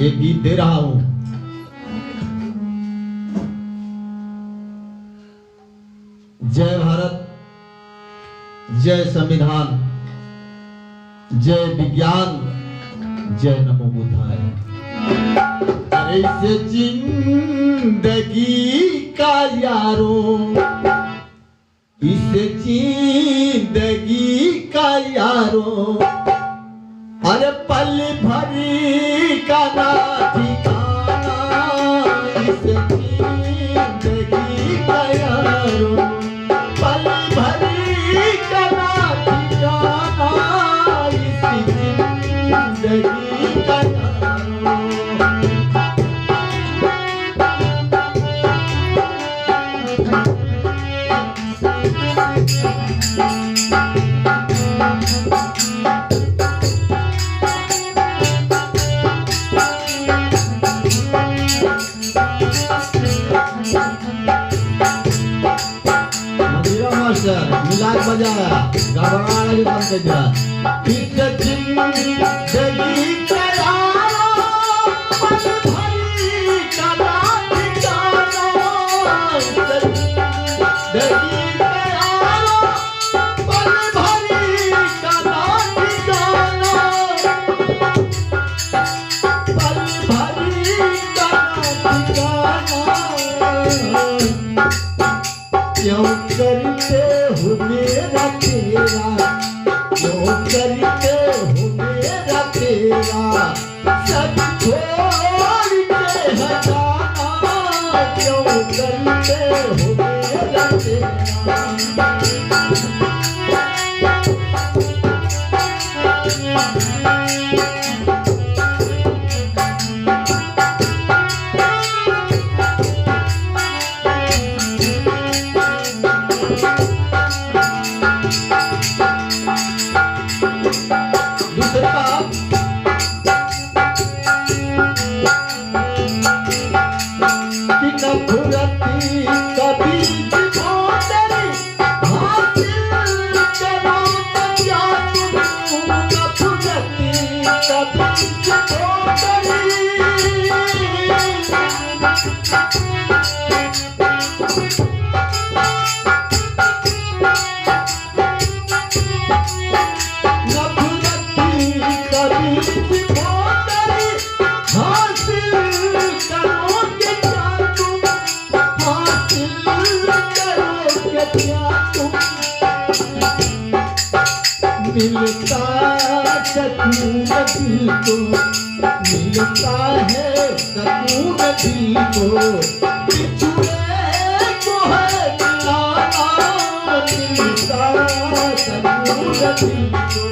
ये गीत दे रहा हूं। जय भारत, जय संविधान, जय विज्ञान, जय नमो बुद्धाय। अरे से जिंदगी का यारो, इसे जिंदगी का यारो, अरे पल भरी का ना ठिकाना, इसे जिंदगी का यारो, पल भरी का ना ठिकाना, इसे जिंदगी का यारो। मिलाक बजा गड़बड़ा लगी बंद कर दिया। इस जिंदगी का यारो, पल भरी का ना ठिकाना, जिंदगी का यारो, पल भरी का ना ठिकाना, पल भरी का ना ठिकाना। क्यों करते हो मेरा तेरा, क्यों करते हो मेरा तेरा, सब छोड़ के हटाना, क्यों करते हो मेरा तेरा। मिलता सकून दिल को, मिलता है सकून दिल को, बिछुए को है मिलाना, मिलता सकून दिल को।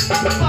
Bye.